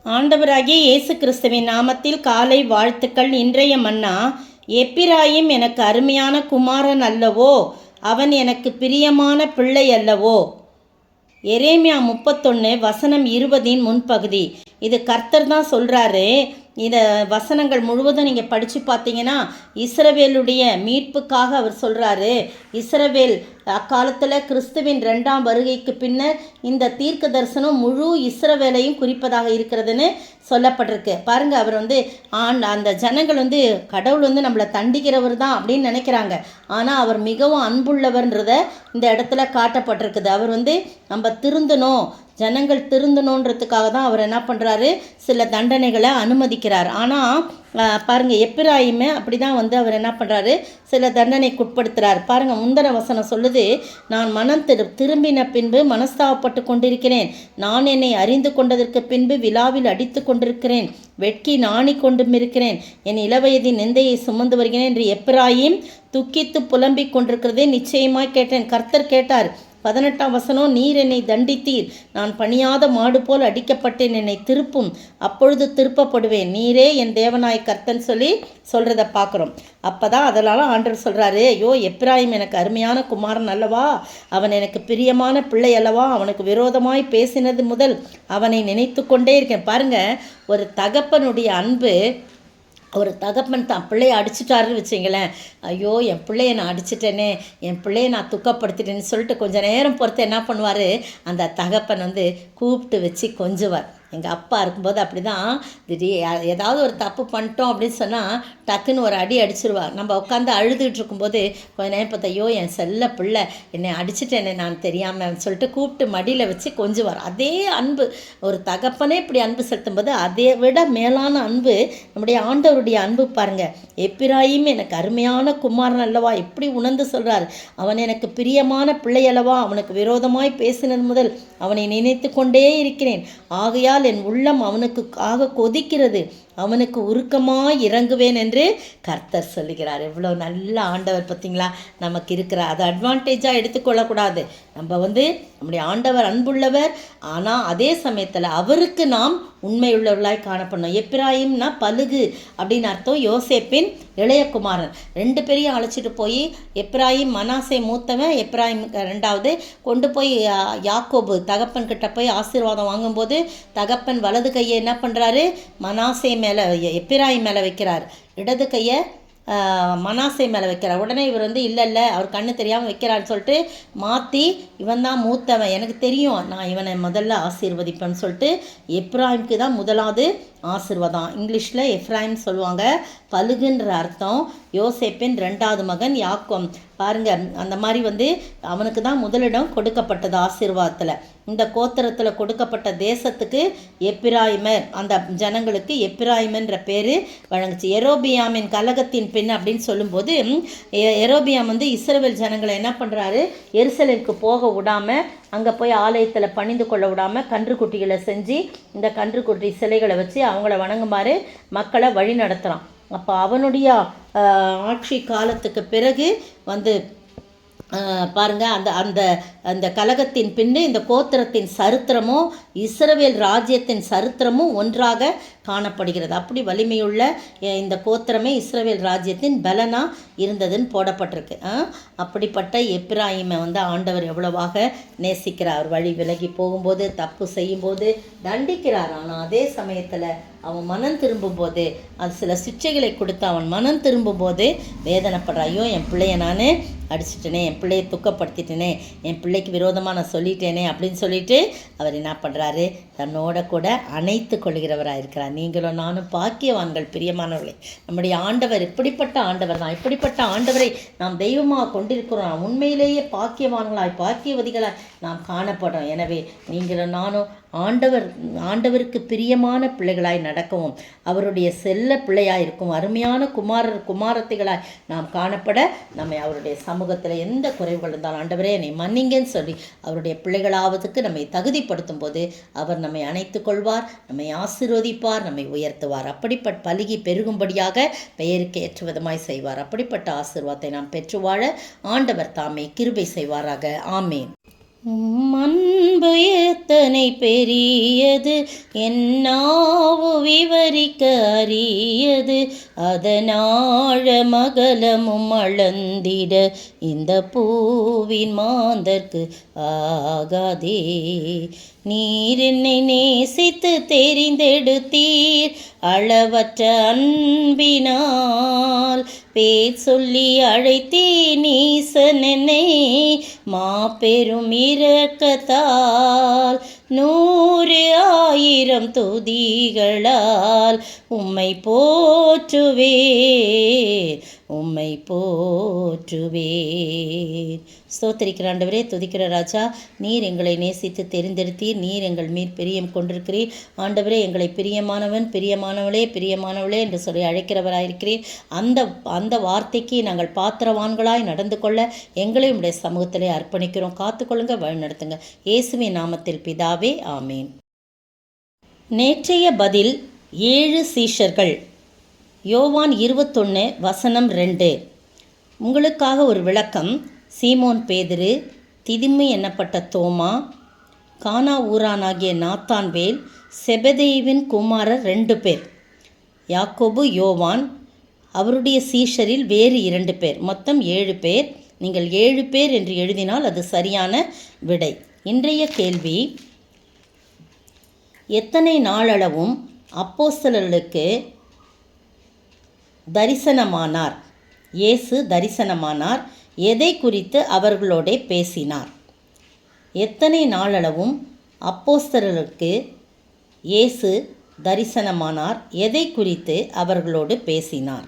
ஆண்டவராகிய இயேசு கிறிஸ்துவின் நாமத்தில் காலை வாழ்த்துக்கள். இன்றைய மன்னா, எப்பிராயிம் எனக்கு அருமையான குமாரன் அல்லவோ, அவன் எனக்கு பிரியமான பிள்ளை அல்லவோ. எரேமியா 31 வசனம் 20 முன்பகுதி. இது கர்த்தர் தான் சொல்கிறாரு. இந்த வசனங்கள் முழுவதும் நீங்கள் படித்து பார்த்தீங்கன்னா இஸ்ரவேலுடைய மீட்புக்காக அவர் சொல்கிறாரு. இஸ்ரவேல் அக்காலத்தில் கிறிஸ்துவின் 2ஆம் வருகைக்கு பின்னர் இந்த தீர்க்க தரிசனம் முழு இஸ்ரவேலையும் குறிப்பதாக இருக்கிறதுன்னு சொல்லப்பட்டிருக்கு. பாருங்கள், அவர் அந்த ஜனங்கள் கடவுள் நம்மளை தண்டிக்கிறவர் தான் அப்படின்னு நினைக்கிறாங்க. ஆனால் அவர் மிகவும் அன்புள்ளவர்ன்றத இந்த இடத்துல காட்டப்பட்டிருக்குது. அவர் நம்ம திருந்தணும், ஜனங்கள் திருந்தணுன்றதுக்காக தான் அவர் என்ன பண்ணுறாரு, சில தண்டனைகளை அனுமதிக்கிறார். ஆனால் பாருங்கள், எப்பிராயிமே அப்படி தான் அவர் என்ன பண்ணுறாரு, சில தண்டனைக்கு உட்படுத்துகிறார். பாருங்கள், முந்தின வசனம் சொல்லுது, நான் மனம் திரும்பின பின்பு மனஸ்தாபப்பட்டு கொண்டிருக்கிறேன். நான் என்னை அறிந்து கொண்டதற்கு பின்பு விழாவில் அடித்து கொண்டிருக்கிறேன். வெட்கி நாணி கொண்டும் இருக்கிறேன். என் இளவயதின் நிந்தையை சுமந்து வருகிறேன் என்று எப்பிராயிம் துக்கித்து புலம்பிக் கொண்டிருக்கிறதே நிச்சயமாய் கேட்டேன். கர்த்தர் கேட்டார். 18ஆம் வசனம், நீர் என்னை தண்டித்தீர், நான் பணியாத மாடு போல் அடிக்கப்பட்டேன், என்னை திருப்பும், அப்பொழுது திருப்பப்படுவேன், நீரே என் தேவனாய் கர்த்தன் சொல்கிறத பார்க்குறோம். அப்போ தான் அதனால ஆண்டவர் சொல்கிறாரு, ஐயோ எப்பிராயிம் எனக்கு அருமையான குமாரன் அல்லவா, அவன் எனக்கு பிரியமான பிள்ளை அல்லவா, அவனுக்கு விரோதமாய் பேசினது முதல் அவனை நினைத்து கொண்டே இருக்கேன். பாருங்கள், ஒரு தகப்பனுடைய அன்பு. ஒரு தகப்பன் தான் பிள்ளையை அடிச்சிட்டாருன்னு வச்சிங்களேன், ஐயோ என் பிள்ளையை நான் அடிச்சிட்டேனே, என் பிள்ளையை நான் துக்கப்படுத்திட்டேன்னு சொல்லிட்டு கொஞ்சம் நேரம் பொறுத்து என்ன பண்ணுவார், அந்த தகப்பன் கூப்பிட்டு வச்சு கொஞ்சுவார். எங்கள் அப்பா இருக்கும்போது அப்படி தான், ஏதாவது ஒரு தப்பு பண்ணிட்டோம் அப்படின்னு சொன்னால் டக்குன்னு ஒரு அடி அடிச்சிருவார். நம்ம உட்காந்து அழுதுகிட்டு இருக்கும்போது கொஞ்ச நேரம் பார்த்தா, ஐயோ என் செல்ல பிள்ளை என்னை அடிச்சிட்டேனே நான் தெரியாமல் சொல்லிட்டு கூப்பிட்டு மடியில் வச்சு கொஞ்சுவார். அதே அன்பு ஒரு தகப்பனே இப்படி அன்பு செலுத்தும் போது அதை விட மேலான அன்பு நம்முடைய ஆண்டவருடைய அன்பு. பாருங்கள், எப்பிராயிம் எனக்கு அருமையான குமாரன் அல்லவா, எப்படி உணர்ந்து சொல்கிறார், அவன் எனக்கு பிரியமான பிள்ளை அல்லவா, அவனுக்கு விரோதமாய் பேசினது முதல் அவனை நினைத்து கொண்டே இருக்கிறேன். ஆகையால் என் உள்ளம் அவனுக்கு ஆக கொதிக்கிறது, அவனுக்கு உருக்கமாய் இறங்குவேன் என்று கர்த்தர் சொல்லுகிறார். எவ்வளோ நல்ல ஆண்டவர் பார்த்தீங்களா நமக்கு இருக்கிறார். அதை அட்வான்டேஜாக எடுத்துக்கொள்ளக்கூடாது. நம்ம நம்முடைய ஆண்டவர் அன்புள்ளவர், ஆனால் அதே சமயத்தில் அவருக்கு நாம் உண்மையுள்ளவர்களாய் காணப்படணும். எப்பிராயிம்னா பலுகு அப்படின்னு அர்த்தம். யோசேப்பின் இளையகுமாரன். 2 பேரையும் அழைச்சிட்டு போய், எப்பிராயிம் மனாசே மூத்தவன், எப்பிராயிம் 2வது கொண்டு போய் யாக்கோபு தகப்பன் கிட்ட போய் ஆசீர்வாதம் வாங்கும்போது தகப்பன் வலது கையை என்ன பண்ணுறாரு, மனாசே மேலே எப்பிராயிம் மேலே வைக்கிறார், இடது கையை மனாசே மேலே வைக்கிறார். உடனே இவர் இல்லை அவர் கண்ணு தெரியாமல் வைக்கிறான்னு சொல்லிட்டு மாற்றி, இவன் தான் மூத்தவன், எனக்கு தெரியும், நான் இவனை முதல்ல ஆசீர்வதிப்பேன்னு சொல்லிட்டு எப்ராயிம்க்கு தான் முதலாவது ஆசீர்வாதம். இங்கிலீஷில் எஃப்ராயிம் சொல்லுவாங்க. பலுகுன்ற அர்த்தம். யோசேப்பின் 2வது மகன் யாக்கோம். பாருங்கள், அந்த மாதிரி அவனுக்கு தான் முதலிடம் கொடுக்கப்பட்டது ஆசீர்வாதத்தில். இந்த கோத்திரத்தில் கொடுக்கப்பட்ட தேசத்துக்கு எப்பிராயிமர், அந்த ஜனங்களுக்கு எப்பிராயிமன்ற பேர் வழங்குச்சு. எரோபியாமின் கலகத்தின் பெண் அப்படின்னு சொல்லும்போது, எரோபியாம் இஸ்ரவேல் ஜனங்களை என்ன பண்ணுறாரு, எருசலேமுக்கு போக விடாமல், அங்கே போய் ஆலயத்தில் பணிந்து கொள்ள விடாமல் கன்றுக்குட்டிகளை செஞ்சு, இந்த கன்றுக்குட்டி சிலைகளை வச்சு அவங்கள வணங்குமாறு மக்களை வழி நடத்துகிறான். அப்போ அவனுடைய ஆட்சி காலத்துக்கு பிறகு பாருங்கள், அந்த அந்த அந்த கலகத்தின் பின்னு இந்த கோத்திரத்தின் சரித்திரமும் இஸ்ரவேல் ராஜ்யத்தின் சரித்திரமும் ஒன்றாக காணப்படுகிறது. அப்படி வலிமையுள்ள இந்த கோத்திரமே இஸ்ரவேல் ராஜ்யத்தின் பலனாக இருந்ததுன்னு போடப்பட்டிருக்கு. அப்படிப்பட்ட எப்பிராயிமை ஆண்டவர் எவ்வளவாக நேசிக்கிறார். வழி விலகி போகும்போது, தப்பு செய்யும்போது தண்டிக்கிறார். ஆனால் அதே சமயத்தில் அவன் மனம் திரும்பும்போது, அது சில சிக்ஷைகளை கொடுத்து அவன் மனம் திரும்பும்போது வேதனைப்படுற, ஐயோ என் பிள்ளைய நான் அடிச்சிட்டேனே, என் பிள்ளையை துக்கப்படுத்திட்டேனே, என் பிள்ளைக்கு விரோதமாக நான் சொல்லிட்டேனே அப்படின்னு சொல்லிட்டு அவர் என்ன பண்ணுறாரு, தன்னோட கூட அணைத்து கொள்கிறவராக இருக்கிறார். நீங்களும் நானும் பாக்கியவான்கள் பிரியமானவர்களே. நம்முடைய ஆண்டவர் இப்படிப்பட்ட ஆண்டவர் தான். இப்படிப்பட்ட ஆண்டவரை நாம் தெய்வமாக கொண்டிருக்கிறோம். நாம் உண்மையிலேயே பாக்கியவான்களாய் பாக்கியவதிகளாய் நாம் காணப்படுறோம். எனவே நீங்களும் நானும் ஆண்டவருக்கு பிரியமான பிள்ளைகளாய் நடக்கவும், அவருடைய செல்ல பிள்ளையாய் இருக்கும் அருமையான குமாரத்திகளாய் நாம் காணப்பட, நம்மை அவருடைய சமூகத்தில் எந்த குறைவுகள் இருந்தாலும் ஆண்டவரே என்னை மன்னிங்கன்னு சொல்லி அவருடைய பிள்ளைகளாவதுக்கு நம்மை தகுதிப்படுத்தும் போது அவர் நம்மை அணைத்து கொள்வார், நம்மை ஆசீர்வதிப்பார், நம்மை உயர்த்துவார். அப்படிப்பட்ட பலுகி பெருகும்படியாக பெயருக்கு ஏற்ற விதமாய் செய்வார். அப்படிப்பட்ட ஆசீர்வாதத்தை நாம் பெற்று வாழ ஆண்டவர் தாமே கிருபை செய்வாராக. ஆமேன். அன்பு எத்தனை பெரியது என்னாவு விவரிக்க அரியது, அதனாழ மகளமும் அளந்திட இந்த பூவின் மாந்தர்க்கு ஆகாதே. நீர் என்னை நேசித்து தெரிந்தெடுத்தீர் அளவற்ற அன்பினால், பேர் சொல்லி அழைத்தே நீசன் என்னை மாபெரும் இரக்கத்தால். 100,000 துதிகளால் உம்மை போற்றுவேன், உம்மை போற்றுவேன். ஸ்தோத்திரிக்கிற ஆண்டவரே, துதிக்கிற ராஜா, நீர் எங்களை நேசித்து தெரிந்தெடுத்தீர். நீர் எங்கள் மீர் பிரியம் கொண்டிருக்கிறீர். ஆண்டவரே, எங்களை பிரியமானவன், பிரியமானவளே, பிரியமானவளே என்று சொல்லி அழைக்கிறவராயிருக்கிறீர். அந்த வார்த்தைக்கு நாங்கள் பாத்திரவான்களாய் நடந்து கொள்ள எங்களை உடைய சமூகத்திலே அர்ப்பணிக்கிறோம். காத்துக்கொள்ளுங்க, வழிநடத்துங்க. இயேசுவின் நாமத்தில் பிதாவே, ஆமீன். நேற்றைய பதில் 7 சீஷர்கள். யோவான் 21:2. உங்களுக்காக ஒரு விளக்கம். சீமோன் பேதுரு, திதிமி என்னப்பட்ட தோமா, கானா ஊரானாகிய நாத்தான்வேல், செபதேயுவின் குமாரர் 2 பேர், யாக்கோபு, யோவான், அவருடைய சீஷரில் வேறு 2 பேர், மொத்தம் 7 பேர். நீங்கள் 7 பேர் என்று எழுதினால் அது சரியான விடை. இன்றைய கேள்வி, எத்தனை நாளளவும் அப்போஸ்தலர்களுக்கு தரிசனமானார்? இயேசு தரிசனமானார். எதை குறித்து அவர்களோடே பேசினார்? எத்தனை நாளளவும் அப்போஸ்தலர்களுக்கு இயேசு தரிசனமானார்? எதை குறித்து அவர்களோடு பேசினார்?